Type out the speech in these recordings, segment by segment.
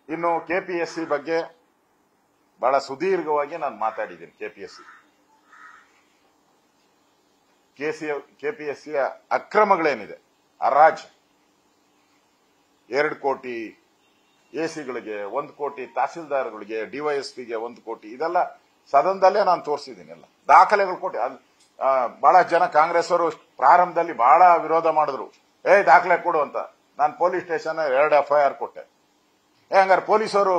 ಇನ್ನು ಕೆಪಿಎಸ್ಸಿ ಬಗ್ಗೆ ಬಹಳ ಸುದೀರ್ಘವಾಗಿ ನಾನು ಮಾತಾಡಿದ್ದೀನಿ. ಕೆಪಿಎಸ್ಸಿಯ ಅಕ್ರಮಗಳೇನಿದೆ, ಹರಾಜ್ 2 ಕೋಟಿ ಎಸಿಗಳಿಗೆ, 1 ಕೋಟಿ ತಹಸೀಲ್ದಾರ್ಗಳಿಗೆ, ಡಿವೈಎಸ್ಪಿಗೆ 1 ಕೋಟಿ, ಇದೆಲ್ಲ ಸದನದಲ್ಲೇ ನಾನು ತೋರಿಸಿದ್ದೀನಿ. ಎಲ್ಲ ದಾಖಲೆಗಳು ಕೊಟ್ಟು ಬಹಳ ಜನ ಕಾಂಗ್ರೆಸ್ ಅವರು ಪ್ರಾರಂಭದಲ್ಲಿ ಬಹಳ ವಿರೋಧ ಮಾಡಿದ್ರು. ದಾಖಲೆ ಕೊಡು ಅಂತ. ನಾನು ಪೊಲೀಸ್ ಸ್ಟೇಷನ್ 2 FIR ಕೊಟ್ಟೆ. ಹಂಗಾರೆ ಪೊಲೀಸರು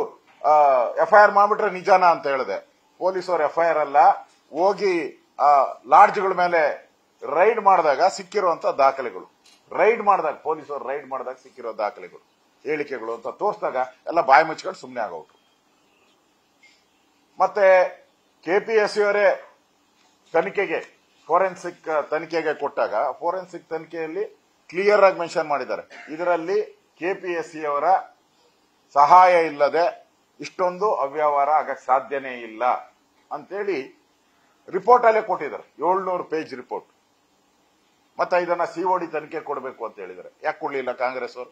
FIR ಮಾಡ್ಬಿಟ್ರೆ ನಿಜಾನ ಅಂತ ಹೇಳಿದೆ. ಪೊಲೀಸರು FIR ಅಲ್ಲ, ಹೋಗಿ ಲಾಡ್ಜ್ಗಳ ಮೇಲೆ ರೈಡ್ ಮಾಡಿದಾಗ ಸಿಕ್ಕಿರುವಂತ ದಾಖಲೆಗಳು, ಪೊಲೀಸರು ರೈಡ್ ಮಾಡಿದಾಗ ಸಿಕ್ಕಿರೋ ದಾಖಲೆಗಳು, ಹೇಳಿಕೆಗಳು ಅಂತ ತೋರಿಸಿದಾಗ ಎಲ್ಲ ಬಾಯಿ ಮುಚ್ಕೊಂಡು ಸುಮ್ಮನೆ ಆಗೋರು. ಮತ್ತೆ ಕೆಪಿಎಸ್ಸಿಯವರೇ ತನಿಖೆಗೆ, ಫೋರೆನ್ಸಿಕ್ ತನಿಖೆಗೆ ಕೊಟ್ಟಾಗ, ಫೋರೆನ್ಸಿಕ್ ತನಿಖೆಯಲ್ಲಿ ಕ್ಲಿಯರ್ ಆಗಿ ಮೆನ್ಷನ್ ಮಾಡಿದ್ದಾರೆ, ಇದರಲ್ಲಿ ಕೆಪಿಎಸ್ಸಿಯವರ ಸಹಾಯ ಇಲ್ಲದೆ ಇಷ್ಟೊಂದು ಅವ್ಯವಹಾರ ಆಗಕ್ಕೆ ಸಾಧ್ಯನೇ ಇಲ್ಲ ಅಂತೇಳಿ ರಿಪೋರ್ಟ್ ಅಲ್ಲೇ ಕೊಟ್ಟಿದ್ದಾರೆ. 700 ಪೇಜ್ ರಿಪೋರ್ಟ್. ಮತ್ತೆ ಇದನ್ನ COD ತನಿಖೆ ಕೊಡಬೇಕು ಅಂತ ಹೇಳಿದ್ದಾರೆ. ಯಾಕೆ ಕೊಡ್ಲಿಲ್ಲ ಕಾಂಗ್ರೆಸ್ ಅವರು?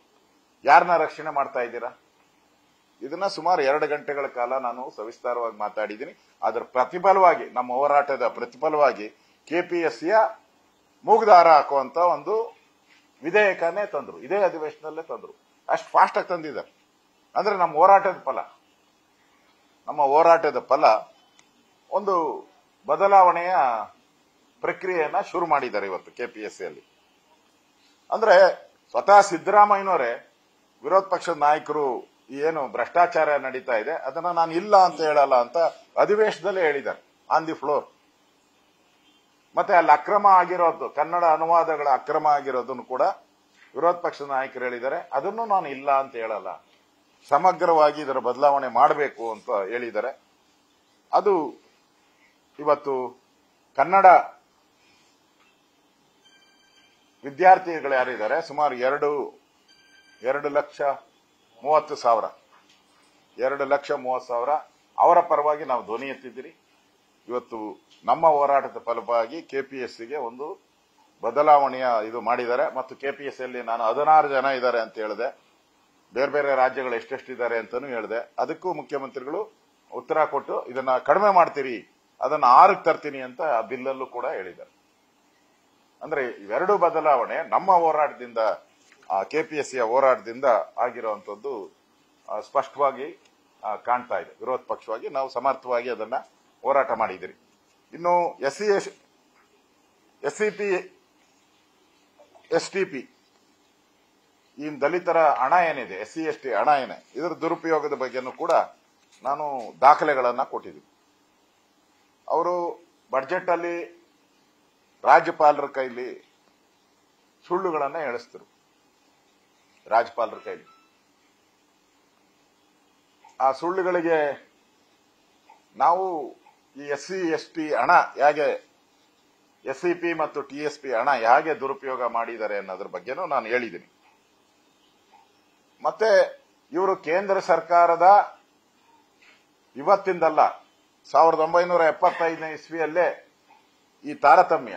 ಯಾರನ್ನ ರಕ್ಷಣೆ ಮಾಡ್ತಾ ಇದ್ದೀರಾ? ಇದನ್ನ ಸುಮಾರು 2 ಗಂಟೆಗಳ ಕಾಲ ನಾನು ಸವಿಸ್ತಾರವಾಗಿ ಮಾತಾಡಿದ್ದೀನಿ. ಅದರ ಪ್ರತಿಫಲವಾಗಿ, ನಮ್ಮ ಹೋರಾಟದ ಪ್ರತಿಫಲವಾಗಿ ಕೆಪಿಎಸ್ಸಿಯ ಮೂಗುದಾರ ಹಾಕುವಂತ ಒಂದು ವಿಧೇಯಕನೇ ತಂದ್ರು. ಇದೇ ಅಧಿವೇಶನದಲ್ಲೇ ತಂದ್ರು. ಅಷ್ಟು ಫಾಸ್ಟ್ ಆಗಿ ತಂದಿದ್ದಾರೆ. ಅಂದ್ರೆ ನಮ್ಮ ಹೋರಾಟದ ಫಲ ಒಂದು ಬದಲಾವಣೆಯ ಪ್ರಕ್ರಿಯೆಯನ್ನ ಶುರು ಮಾಡಿದ್ದಾರೆ ಇವತ್ತು ಕೆಪಿಎಸ್ಸಿಯಲ್ಲಿ. ಅಂದ್ರೆ ಸ್ವತಃ ಸಿದ್ದರಾಮಯ್ಯನವರೇ, ವಿರೋಧ ಪಕ್ಷದ ನಾಯಕರು, ಏನು ಭ್ರಷ್ಟಾಚಾರ ನಡೀತಾ ಇದೆ ಅದನ್ನ ನಾನು ಇಲ್ಲ ಅಂತ ಹೇಳಲ್ಲ ಅಂತ ಅಧಿವೇಶನದಲ್ಲೇ ಹೇಳಿದ್ದಾರೆ, ಆನ್ ದಿ ಫ್ಲೋರ್. ಮತ್ತೆ ಅಲ್ಲಿ ಅಕ್ರಮ ಆಗಿರೋದು, ಕನ್ನಡ ಅನುವಾದಗಳ ಅಕ್ರಮ ಆಗಿರೋದನ್ನು ಕೂಡ ವಿರೋಧ ಪಕ್ಷದ ನಾಯಕರು ಹೇಳಿದ್ದಾರೆ, ಅದನ್ನು ನಾನು ಇಲ್ಲ ಅಂತ ಹೇಳಲ್ಲ, ಸಮಗ್ರವಾಗಿ ಇದರ ಬದಲಾವಣೆ ಮಾಡಬೇಕು ಅಂತ ಹೇಳಿದ್ದಾರೆ. ಅದು ಇವತ್ತು ಕನ್ನಡ ವಿದ್ಯಾರ್ಥಿಗಳು ಯಾರಿದ್ದಾರೆ, ಸುಮಾರು 2,30,000 ಅವರ ಪರವಾಗಿ ನಾವು ಧ್ವನಿ ಎತ್ತಿದ್ದೀರಿ. ಇವತ್ತು ನಮ್ಮ ಹೋರಾಟದ ಫಲವಾಗಿ ಕೆಪಿಎಸ್ಸಿಗೆ ಒಂದು ಬದಲಾವಣೆಯ ಇದು ಮಾಡಿದ್ದಾರೆ. ಮತ್ತು ಕೆಪಿಎಸ್ಸಿಯಲ್ಲಿ ನಾನು 16 ಜನ ಇದ್ದಾರೆ ಅಂತ ಹೇಳಿದೆ, ಬೇರೆ ಬೇರೆ ರಾಜ್ಯಗಳು ಎಷ್ಟೆಷ್ಟಿದ್ದಾರೆ ಅಂತಾನು ಹೇಳಿದೆ. ಅದಕ್ಕೂ ಮುಖ್ಯಮಂತ್ರಿಗಳು ಉತ್ತರ ಕೊಟ್ಟು ಇದನ್ನ ಕಡಿಮೆ ಮಾಡ್ತೀರಿ, ಅದನ್ನ 6ಕ್ಕೆ ತರ್ತೀನಿ ಅಂತ ಆ ಬಿಲ್ಲಲ್ಲೂ ಕೂಡ ಹೇಳಿದ್ದಾರೆ. ಅಂದ್ರೆ ಇವೆರಡು ಬದಲಾವಣೆ ನಮ್ಮ ಹೋರಾಟದಿಂದ, ಕೆಪಿಎಸ್ಸಿಯ ಹೋರಾಟದಿಂದ ಆಗಿರುವಂತದ್ದು ಸ್ಪಷ್ಟವಾಗಿ ಕಾಣ್ತಾ ಇದೆ. ವಿರೋಧ ಪಕ್ಷವಾಗಿ ನಾವು ಸಮರ್ಥವಾಗಿ ಅದನ್ನ ಹೋರಾಟ ಮಾಡಿದಿರಿ. ಇನ್ನು SCP STP ಈ ದಲಿತರ ಹಣ ಏನಿದೆ, SC ST ಹಣ ಏನೇ, ಇದರ ದುರುಪಯೋಗದ ಬಗ್ಗೆನೂ ಕೂಡ ನಾನು ದಾಖಲೆಗಳನ್ನ ಕೊಟ್ಟಿದ್ದೀನಿ. ಅವರು ಬಜೆಟ್ ಅಲ್ಲಿ ರಾಜ್ಯಪಾಲರ ಕೈಲಿ ಸುಳ್ಳುಗಳನ್ನ ಹೇಳಿಸ್ತರು. ರಾಜ್ಯಪಾಲರ ಕೈಲಿ ಆ ಸುಳ್ಳುಗಳಿಗೆ ನಾವು ಈ SC ST ಹಣ ಹೇಗೆ, SCP ಮತ್ತು TSP ಹಣ ಹೇಗೆ ದುರುಪಯೋಗ ಮಾಡಿದ್ದಾರೆ ಅನ್ನೋದ್ರ ಬಗ್ಗೆನೂ ನಾನು ಹೇಳಿದ್ದೀನಿ. ಮತ್ತೆ ಇವರು ಕೇಂದ್ರ ಸರ್ಕಾರದ ಇವತ್ತಿಂದಲ್ಲ, 1975ನೇ ಇಸ್ವಿಯಲ್ಲೇ ಈ ತಾರತಮ್ಯ,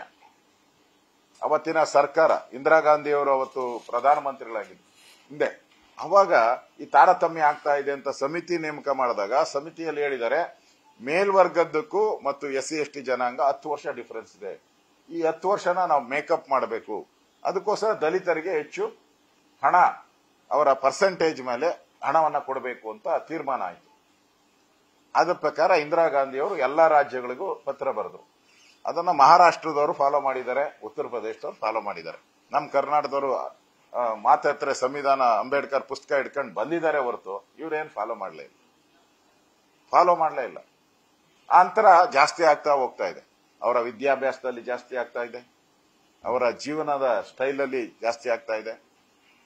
ಅವತ್ತಿನ ಸರ್ಕಾರ, ಇಂದಿರಾ ಗಾಂಧಿಯವರು ಅವತ್ತು ಪ್ರಧಾನಮಂತ್ರಿಗಳಾಗಿದ್ದರು ಹಿಂದೆ, ಅವಾಗ ಈ ತಾರತಮ್ಯ ಆಗ್ತಾ ಇದೆ ಅಂತ ಸಮಿತಿ ನೇಮಕ ಮಾಡಿದಾಗ ಸಮಿತಿಯಲ್ಲಿ ಹೇಳಿದ್ದಾರೆ, ಮೇಲ್ವರ್ಗದ್ದಕ್ಕೂ ಮತ್ತು SC ST ಜನಾಂಗ 10 ವರ್ಷ ಡಿಫರೆನ್ಸ್ ಇದೆ, ಈ 10 ವರ್ಷನ ನಾವು ಮೇಕಪ್ ಮಾಡಬೇಕು, ಅದಕ್ಕೋಸ್ಕರ ದಲಿತರಿಗೆ ಹೆಚ್ಚು ಹಣ, ಅವರ ಪರ್ಸೆಂಟೇಜ್ ಮೇಲೆ ಹಣವನ್ನ ಕೊಡಬೇಕು ಅಂತ ತೀರ್ಮಾನ ಆಯಿತು. ಅದರ ಪ್ರಕಾರ ಇಂದಿರಾ ಗಾಂಧಿಯವರು ಎಲ್ಲಾ ರಾಜ್ಯಗಳಿಗೂ ಪತ್ರ ಬರೆದರು. ಅದನ್ನ ಮಹಾರಾಷ್ಟ್ರದವರು ಫಾಲೋ ಮಾಡಿದ್ದಾರೆ, ಉತ್ತರ ಪ್ರದೇಶದವರು ಫಾಲೋ ಮಾಡಿದ್ದಾರೆ. ನಮ್ಮ ಕರ್ನಾಟಕದವರು ಮಾತಾಡ್ತಾರೆ, ಸಂವಿಧಾನ ಅಂಬೇಡ್ಕರ್ ಪುಸ್ತಕ ಹಿಡ್ಕೊಂಡು ಬಂದಿದ್ದಾರೆ ಹೊರತು ಇವ್ರೇನು ಫಾಲೋ ಮಾಡಲೇ ಇಲ್ಲ. ಆ ಅಂತರ ಜಾಸ್ತಿ ಆಗ್ತಾ ಹೋಗ್ತಾ ಇದೆ. ಅವರ ವಿದ್ಯಾಭ್ಯಾಸದಲ್ಲಿ ಜಾಸ್ತಿ ಆಗ್ತಾ ಇದೆ, ಅವರ ಜೀವನದ ಸ್ಟೈಲಲ್ಲಿ ಜಾಸ್ತಿ ಆಗ್ತಾ ಇದೆ,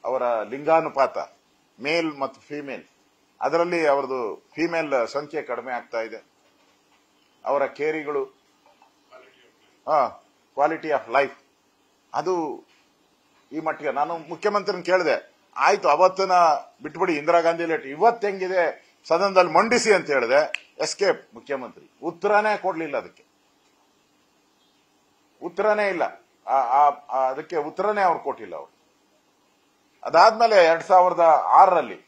ಅವರ ಲಿಂಗಾನುಪಾತ ಮೇಲ್ ಮತ್ತು ಫಿಮೇಲ್, ಅದರಲ್ಲಿ ಅವರದು ಫಿಮೇಲ್ ಸಂಖ್ಯೆ ಕಡಿಮೆ ಆಗ್ತಾ ಇದೆ. ಅವರ ಕೇರಿಗಳು, ಕ್ವಾಲಿಟಿ ಆಫ್ ಲೈಫ್, ಅದು ಈ ಮಟ್ಟಿಗೆ. ನಾನು ಮುಖ್ಯಮಂತ್ರಿನ ಕೇಳಿದೆ, ಆಯ್ತು ಅವತ್ತನ ಬಿಟ್ಬಿಡಿ, ಇಂದಿರಾ ಗಾಂಧಿ ಲೇಟ್, ಇವತ್ತು ಹೆಂಗಿದೆ ಸದನದಲ್ಲಿ ಮಂಡಿಸಿ ಅಂತ ಹೇಳಿದೆ. ಎಸ್ಕೇಪ್ ಮುಖ್ಯಮಂತ್ರಿ, ಉತ್ತರನೇ ಕೊಡ್ಲಿಲ್ಲ, ಅದಕ್ಕೆ ಉತ್ತರನೇ ಇಲ್ಲ, ಅದಕ್ಕೆ ಉತ್ತರನೇ ಅವ್ರು ಕೊಟ್ಟಿಲ್ಲ. ಅವರು ಅದಾದ್ಮೇಲೆ 2006ರಲ್ಲಿ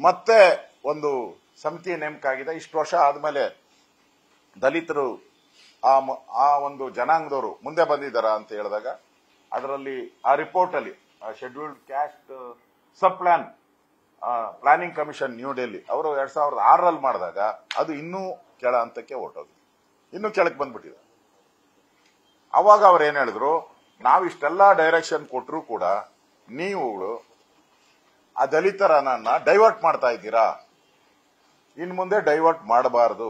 ಮತ್ತೆ ಒಂದು ಸಮಿತಿ ನೇಮಕ ಆಗಿದೆ. ಇಷ್ಟು ವರ್ಷ ಆದ್ಮೇಲೆ ದಲಿತರು ಆ ಒಂದು ಜನಾಂಗದವರು ಮುಂದೆ ಬಂದಿದ್ದಾರಾ ಅಂತ ಹೇಳಿದಾಗ ಅದರಲ್ಲಿ ಆ ರಿಪೋರ್ಟ್ ಅಲ್ಲಿ ಶೆಡ್ಯೂಲ್ಡ್ ಕ್ಯಾಸ್ಟ್ ಸಬ್ ಪ್ಲಾನಿಂಗ್ ಕಮಿಷನ್ ನ್ಯೂ ಡೆಲ್ಲಿ ಅವರು 2006ರಲ್ಲಿ ಮಾಡಿದಾಗ ಅದು ಇನ್ನೂ ಕೆಳ ಹಂತಕ್ಕೆ ಹೊರಟೋಗಿದೆ, ಇನ್ನೂ ಕೆಳಕ್ಕೆ ಬಂದ್ಬಿಟ್ಟಿದೆ. ಅವಾಗ ಅವ್ರು ಏನ್ ಹೇಳಿದ್ರು, ನಾವಿಷ್ಟೆಲ್ಲ ಡೈರೆಕ್ಷನ್ ಕೊಟ್ಟರು ಕೂಡ ನೀವುಗಳು ಆ ದಲಿತರನ್ನ ಡೈವರ್ಟ್ ಮಾಡ್ತಾ ಇದ್ದೀರಾ, ಇನ್ ಮುಂದೆ ಡೈವರ್ಟ್ ಮಾಡಬಾರದು.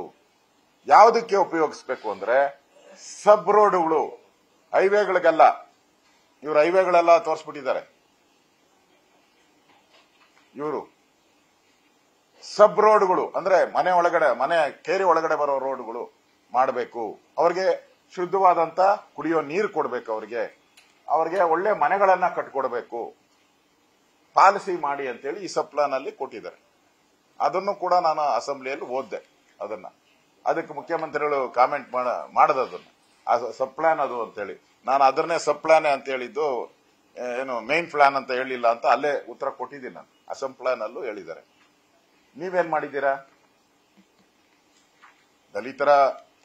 ಯಾವುದಕ್ಕೆ ಉಪಯೋಗಿಸ್ಬೇಕು ಅಂದ್ರೆ ಸಬ್ ರೋಡ್ಗಳು, ಹೈವೇಗಳಿಗೆಲ್ಲ. ಇವರು ಹೈವೇಗಳೆಲ್ಲ ತೋರಿಸ್ಬಿಟ್ಟಿದ್ದಾರೆ. ಇವರು ಸಬ್ ರೋಡ್ಗಳು ಅಂದ್ರೆ ಮನೆ ಒಳಗಡೆ, ಮನೆ ಕೇರಿ ಒಳಗಡೆ ಬರೋ ರೋಡ್ಗಳು ಮಾಡಬೇಕು. ಅವ್ರಿಗೆ ಶುದ್ಧವಾದಂತ ಕುಡಿಯೋ ನೀರು ಕೊಡಬೇಕು, ಅವ್ರಿಗೆ ಒಳ್ಳೆ ಮನೆಗಳನ್ನ ಕಟ್ಕೊಡ್ಬೇಕು, ಪಾಲಿಸಿ ಮಾಡಿ ಅಂತೇಳಿ ಈ ಸಬ್ ಪ್ಲಾನ್ ಅಲ್ಲಿ ಕೊಟ್ಟಿದ್ದಾರೆ. ಅದನ್ನು ಕೂಡ ನಾನು ಅಸೆಂಬ್ಲಿಯಲ್ಲಿ ಓದ್ದೆ. ಅದಕ್ಕೆ ಮುಖ್ಯಮಂತ್ರಿಗಳು ಕಾಮೆಂಟ್ ಮಾಡದನ್ನು ಆ ಸಬ್ ಪ್ಲಾನ್ ಅದು ಅಂತೇಳಿ. ನಾನು ಅದನ್ನೇ ಸಬ್ ಪ್ಲಾನ್ ಅಂತ ಹೇಳಿದ್ದು, ಏನು ಮೇನ್ ಪ್ಲಾನ್ ಅಂತ ಹೇಳಿಲ್ಲ ಅಂತ ಅಲ್ಲೇ ಉತ್ತರ ಕೊಟ್ಟಿದ್ದೀನಿ. ನಾನು ಅಸೆಂಬ್ಲಿ ಪ್ಲಾನ್ ಅಲ್ಲೂ ಹೇಳಿದ್ದಾರೆ. ನೀವೇನ್ ಮಾಡಿದ್ದೀರಾ? ದಲಿತರ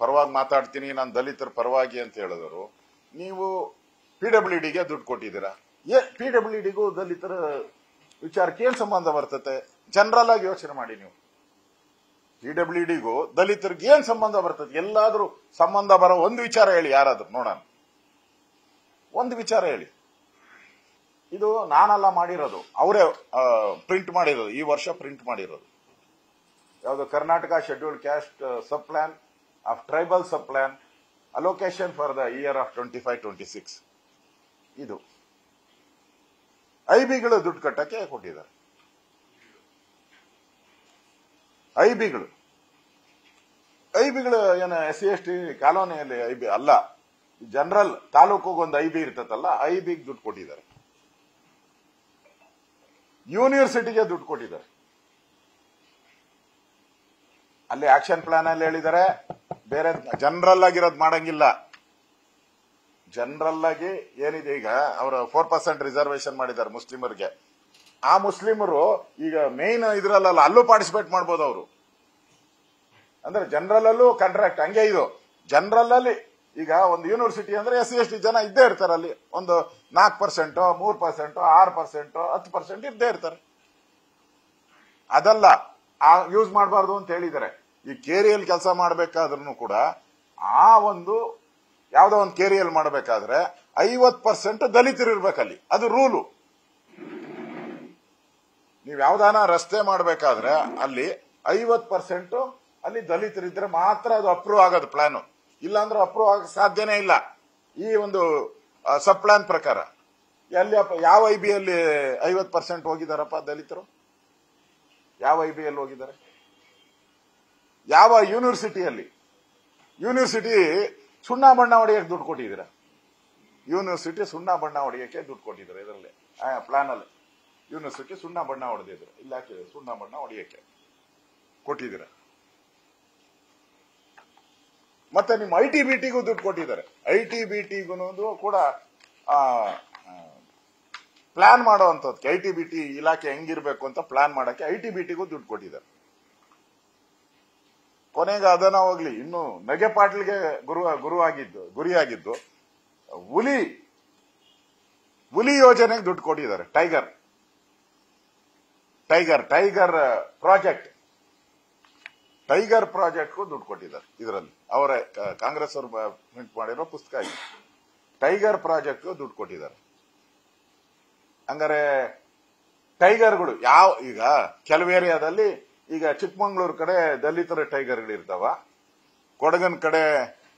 ಪರವಾಗಿ ಮಾತಾಡ್ತೀನಿ, ನಾನು ದಲಿತರ ಪರವಾಗಿ ಅಂತ ಹೇಳಿದವರು ನೀವು PWDಗೆ ದುಡ್ಡು ಕೊಟ್ಟಿದ್ದೀರಾ. PWDಗೂ ದಲಿತರ ವಿಚಾರಕ್ಕೆ ಏನ್ ಸಂಬಂಧ ಬರ್ತತೆ? ಜನರಲ್ ಆಗಿ ಯೋಚನೆ ಮಾಡಿ ನೀವು. PWDಗೂ ದಲಿತರಿಗೆ ಏನ್ ಸಂಬಂಧ ಬರ್ತದೆ? ಎಲ್ಲಾದ್ರೂ ಸಂಬಂಧ ಬರೋ ಒಂದು ವಿಚಾರ ಹೇಳಿ, ಯಾರಾದ್ರೂ ನೋಡೋಣ. ಒಂದು ವಿಚಾರ ಹೇಳಿ. ಇದು ನಾನೆಲ್ಲ ಮಾಡಿರೋದು, ಅವರೇ ಪ್ರಿಂಟ್ ಮಾಡಿರೋದು, ಈ ವರ್ಷ ಪ್ರಿಂಟ್ ಮಾಡಿರೋದು. ಯಾವುದು? Karnataka scheduled caste sub plan of tribal sub plan allocation for the year of 25-26. ಇದು ಐಬಿಗಳು ದುಡ್ಡು ಕಟ್ಟಕ್ಕೆ ಕೊಟ್ಟಿದ್ದಾರೆ. ಐಬಿಗಳು ಏನು SC/ST ಕಾಲೋನಿಯಲ್ಲಿ ಐಬಿ ಅಲ್ಲ, ಜನರಲ್ ತಾಲೂಕಿಗೊಂದು ಐಬಿ ಇರ್ತದಲ್ಲ, ಐಬಿಗೆ ದುಡ್ಡು ಕೊಟ್ಟಿದ್ದಾರೆ. ಯೂನಿವರ್ಸಿಟಿಗೆ ದುಡ್ಡು ಕೊಟ್ಟಿದ್ದಾರೆ. ಅಲ್ಲಿ ಆಕ್ಷನ್ ಪ್ಲಾನ್ ಅಲ್ಲಿ ಹೇಳಿದ್ದಾರೆ, ಬೇರೆ ಜನರಲ್ ಆಗಿರೋದು ಮಾಡಂಗಿಲ್ಲ. ಜನರಲ್ ಆಗಿ ಏನಿದೆ, ಈಗ ಅವರು 4% ರಿಸರ್ವೇಶನ್ ಮಾಡಿದ್ದಾರೆ ಮುಸ್ಲಿಮರಿಗೆ. ಆ ಮುಸ್ಲಿಮರು ಈಗ ಮೇನ್ ಇದ್ರಲ್ಲ, ಅಲ್ಲೂ ಪಾರ್ಟಿಸಿಪೇಟ್ ಮಾಡ್ಬೋದು ಅವರು. ಅಂದ್ರೆ ಜನರಲ್ ಅಲ್ಲೂ ಕಾಂಟ್ರಾಕ್ಟ್ ಹಂಗೆ. ಇದು ಜನರಲ್ ಅಲ್ಲಿ ಈಗ ಒಂದು ಯೂನಿವರ್ಸಿಟಿ ಅಂದ್ರೆ SC/ST ಜನ ಇದ್ದೇ ಇರ್ತಾರೆ. ಅಲ್ಲಿ ಒಂದು 4%, 3%, 6%, 10% ಇದ್ದೇ ಇರ್ತಾರೆ. ಅದಲ್ಲ, ಯೂಸ್ ಮಾಡಬಾರ್ದು ಅಂತ ಹೇಳಿದ್ದಾರೆ. ಈ ಕೇರಿಯಲ್ಲಿ ಕೆಲಸ ಮಾಡಬೇಕಾದ್ರೂ ಕೂಡ ಆ ಒಂದು ಯಾವ್ದೋ ಒಂದು ಕೇರಿಯಲ್ಲಿ ಮಾಡಬೇಕಾದ್ರೆ 50% ದಲಿತರು ಇರ್ಬೇಕಲ್ಲಿ. ಅದು ರೂಲು. ನೀವು ಯಾವ್ದಾನ ರಸ್ತೆ ಮಾಡಬೇಕಾದ್ರೆ ಅಲ್ಲಿ 50% ಅಲ್ಲಿ ದಲಿತರಿದ್ರೆ ಮಾತ್ರ ಅದು ಅಪ್ರೂವ್ ಆಗೋದು ಪ್ಲಾನ್. ಇಲ್ಲಾಂದ್ರೆ ಅಪ್ರೂವ್ ಆಗಕ್ಕೆ ಸಾಧ್ಯನೇ ಇಲ್ಲ ಈ ಒಂದು ಸಬ್ ಪ್ಲಾನ್ ಪ್ರಕಾರ. ಎಲ್ಲಿ ಯಾವ ಐಬಿಯಲ್ಲಿ 50% ಹೋಗಿದಾರಪ್ಪ ದಲಿತರು? ಯಾವ ಐಬಿಯಲ್ಲಿ ಹೋಗಿದ್ದಾರೆ? ಯಾವ ಯೂನಿವರ್ಸಿಟಿಯಲ್ಲಿ? ಯೂನಿವರ್ಸಿಟಿ ಸುಣ್ಣ ಬಣ್ಣ ಹೊಡೆಯಕ್ಕೆ ದುಡ್ಡು ಕೊಟ್ಟಿದ್ದೀರಾ. ಯೂನಿವರ್ಸಿಟಿ ಸುಣ್ಣ ಬಣ್ಣ ಹೊಡೆಯಕ್ಕೆ ದುಡ್ಡು ಕೊಟ್ಟಿದ್ದಾರೆ. ಇದರಲ್ಲಿ ಪ್ಲಾನ್ ಅಲ್ಲಿ ಯೂನಿವರ್ಸಿಟಿ ಸುಣ್ಣ ಬಣ್ಣ ಹೊಡೆದಿದ್ರು. ಇಲ್ಲ, ಸುಣ್ಣ ಬಣ್ಣ ಹೊಡೆಯಕ್ಕೆ ಕೊಟ್ಟಿದ್ದೀರಾ. ಮತ್ತೆ ನಿಮ್ಮ ITBTಗೂ ದುಡ್ಡು ಕೊಟ್ಟಿದ್ದಾರೆ. ITBTಗೂ ಕೂಡ ಪ್ಲಾನ್ ಮಾಡುವಂತದಕ್ಕೆ, ITBT ಇಲಾಖೆ ಹೆಂಗಿರ್ಬೇಕು ಅಂತ ಪ್ಲಾನ್ ಮಾಡಕ್ಕೆ ITBTಗೂ ದುಡ್ಡು ಕೊಟ್ಟಿದ್ದಾರೆ. ಕೊನೆಗೆ ಅದನ್ನ ಹೋಗ್ಲಿ, ಇನ್ನು ನಗೆ ಪಾಟ್ಲಿಗೆ ಗುರಿಯಾಗಿದ್ದು ಹುಲಿ ಯೋಜನೆಗೆ ದುಡ್ಡು ಕೊಟ್ಟಿದ್ದಾರೆ. ಟೈಗರ್ ಪ್ರಾಜೆಕ್ಟ್ಗೂ ದುಡ್ಡು ಕೊಟ್ಟಿದ್ದಾರೆ. ಇದರಲ್ಲಿ ಅವರೇ ಕಾಂಗ್ರೆಸ್ ಅವರು ಪ್ರಿಂಟ್ ಮಾಡಿರೋ ಪುಸ್ತಕ ಇದೆ. ಟೈಗರ್ ಪ್ರಾಜೆಕ್ಟ್ಗೂ ದುಡ್ಡು ಕೊಟ್ಟಿದ್ದಾರೆ. ಹಂಗಾರೆ ಟೈಗರ್ಗಳು ಈಗ ಕೆಲವು ಏರಿಯಾದಲ್ಲಿ, ಈಗ ಚಿಕ್ಕಮಂಗ್ಳೂರ್ ಕಡೆ ದಲಿತರ ಟೈಗರ್ಗಳು ಇರ್ತಾವ, ಕೊಡಗನ್ ಕಡೆ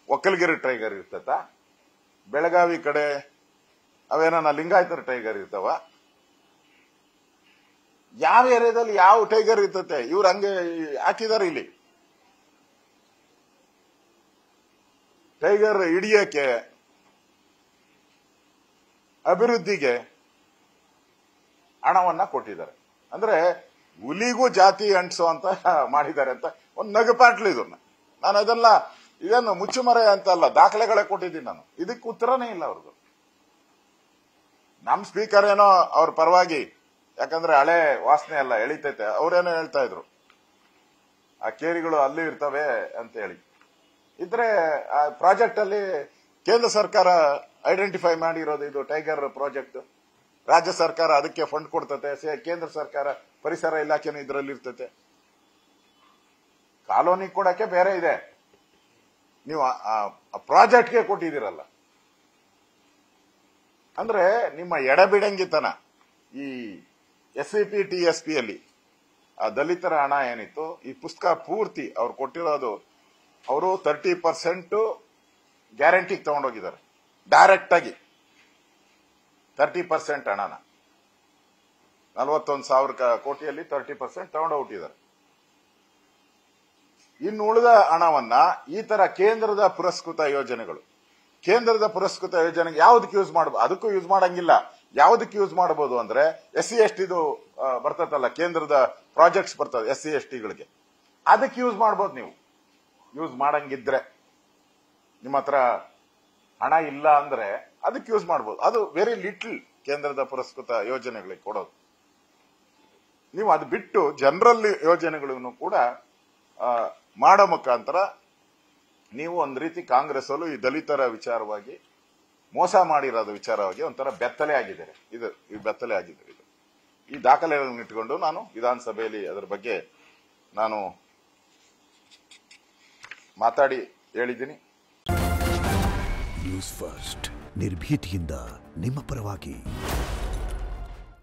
ಒಕ್ಕಲಗಿರಿ ಟೈಗರ್ ಇರ್ತತ, ಬೆಳಗಾವಿ ಕಡೆ ಅವೇನ ಲಿಂಗಾಯತರ ಟೈಗರ್ ಇರ್ತಾವ. ಯಾವ ಏರಿಯಾದಲ್ಲಿ ಯಾವ ಟೈಗರ್ ಇರ್ತತೆ ಇವ್ರು ಹಂಗೆ ಹಾಕಿದಾರೆ. ಇಲ್ಲಿ ಟೈಗರ್ ಹಿಡಿಯಕ್ಕೆ, ಅಭಿವೃದ್ಧಿಗೆ ಹಣವನ್ನ ಕೊಟ್ಟಿದ್ದಾರೆ. ಅಂದ್ರೆ ಹುಲಿಗೂ ಜಾತಿ ಅಂಟಿಸೋ ಅಂತ ಮಾಡಿದ್ದಾರೆ ಅಂತ ಒಂದು ನಗಪಾಟ್ಲು. ಇದನ್ನ ನಾನು ಅದೆಲ್ಲ ಇದನ್ನು ಮುಚ್ಚುಮರೆ ಅಂತ ಅಲ್ಲ, ದಾಖಲೆಗಳೇ ಕೊಟ್ಟಿದ್ದೀನಿ ನಾನು. ಇದಕ್ಕೆ ಉತ್ತರನೇ ಇಲ್ಲ ಅವ್ರದ್ದು. ನಮ್ಮ ಸ್ಪೀಕರ್ ಏನೋ ಅವ್ರ ಪರವಾಗಿ ಯಾಕಂದ್ರೆ ಹಳೆ ವಾಸನೆ ಎಲ್ಲ ಎಳಿತೈತೆ. ಅವ್ರೇನೋ ಹೇಳ್ತಾ ಇದ್ರು, ಆ ಕೇರಿಗಳು ಅಲ್ಲಿ ಇರ್ತವೆ ಅಂತ ಹೇಳಿ. ಇದ್ರೆ ಆ ಪ್ರಾಜೆಕ್ಟ್ ಅಲ್ಲಿ ಕೇಂದ್ರ ಸರ್ಕಾರ ಐಡೆಂಟಿಫೈ ಮಾಡಿರೋದು ಇದು ಟೈಗರ್ ಪ್ರಾಜೆಕ್ಟ್. ರಾಜ್ಯ ಸರ್ಕಾರ ಅದಕ್ಕೆ ಫಂಡ್ ಕೊಡ್ತತೆ, ಕೇಂದ್ರ ಸರ್ಕಾರ ಪರಿಸರ ಇಲಾಖೆನೂ ಇದರಲ್ಲಿ ಇರ್ತತೆ. ಕಾಲೋನಿ ಕೊಡಕ್ಕೆ ಬೇರೆ ಇದೆ, ನೀವು ಪ್ರಾಜೆಕ್ಟ್ಗೆ ಕೊಟ್ಟಿದ್ದೀರಲ್ಲ. ಅಂದ್ರೆ ನಿಮ್ಮ ಎಡಬಿಡಂಗಿತನ. ಈ SVP TSP ಅಲ್ಲಿ ಆ ದಲಿತರ ಹಣ ಏನಿತ್ತು, ಈ ಪುಸ್ತಕ ಪೂರ್ತಿ ಅವ್ರು ಕೊಟ್ಟಿರೋದು, ಅವರು 30% ಗ್ಯಾರಂಟಿಗೆ ತಗೊಂಡೋಗಿದ್ದಾರೆ. ಡೈರೆಕ್ಟ್ ಆಗಿ 30% ಹಣನ 41,000 ಕೋಟಿಯಲ್ಲಿ 30% ತಗೊಂಡೋಗ್ಬಿಟ್ಟಿದ್ದಾರೆ. ಇನ್ನು ಉಳಿದ ಹಣವನ್ನ ಈ ತರ ಕೇಂದ್ರದ ಪುರಸ್ಕೃತ ಯೋಜನೆಗಳು, ಕೇಂದ್ರದ ಪುರಸ್ಕೃತ ಯೋಜನೆಗೆ ಯಾವ್ದಕ್ಕೆ ಯೂಸ್ ಮಾಡಬಹುದು? ಅದಕ್ಕೂ ಯೂಸ್ ಮಾಡಂಗಿಲ್ಲ. ಯಾವ್ದಕ್ಕೆ ಯೂಸ್ ಮಾಡಬಹುದು ಅಂದ್ರೆ SC/ST ಬರ್ತದಲ್ಲ, ಕೇಂದ್ರದ ಪ್ರಾಜೆಕ್ಟ್ಸ್ ಬರ್ತದೆ SC/STಗಳಿಗೆ, ಅದಕ್ಕೆ ಯೂಸ್ ಮಾಡಬಹುದು. ನೀವು ಯೂಸ್ ಮಾಡಂಗಿದ್ರೆ, ನಿಮ್ಮ ಹತ್ರ ಹಣ ಇಲ್ಲ ಅಂದ್ರೆ ಅದಕ್ಕೆ ಯೂಸ್ ಮಾಡಬಹುದು. ಅದು ವೆರಿ ಲಿಟಲ್ ಕೇಂದ್ರದ ಪುರಸ್ಕೃತ ಯೋಜನೆಗಳಿಗೆ ಕೊಡೋದು. ನೀವು ಅದು ಬಿಟ್ಟು ಜನರಲ್ ಯೋಜನೆಗಳನ್ನು ಕೂಡ ಮಾಡೋ ಮುಖಾಂತರ ನೀವು ಒಂದ್ ರೀತಿ ಕಾಂಗ್ರೆಸ್ ಅಲ್ಲೂ ಈ ದಲಿತರ ವಿಚಾರವಾಗಿ ಮೋಸ ಮಾಡಿರೋದು ವಿಚಾರವಾಗಿ ಒಂಥರ ಬೆತ್ತಲೆ ಆಗಿದ್ದಾರೆ. ಇದು ಬೆತ್ತಲೆ ಆಗಿದ್ದಾರೆ. ಇದು ಈ ದಾಖಲೆಗಳನ್ನು ಇಟ್ಕೊಂಡು ನಾನು ವಿಧಾನಸಭೆಯಲ್ಲಿ ಅದರ ಬಗ್ಗೆ ನಾನು ಮಾತಾಡಿ ಹೇಳಿದ್ದೀನಿ. ನ್ಯೂಸ್ ಫಸ್ಟ್, ನಿರ್ಭೀತಿಯಿಂದ ನಿಮ್ಮ ಪರವಾಗಿ.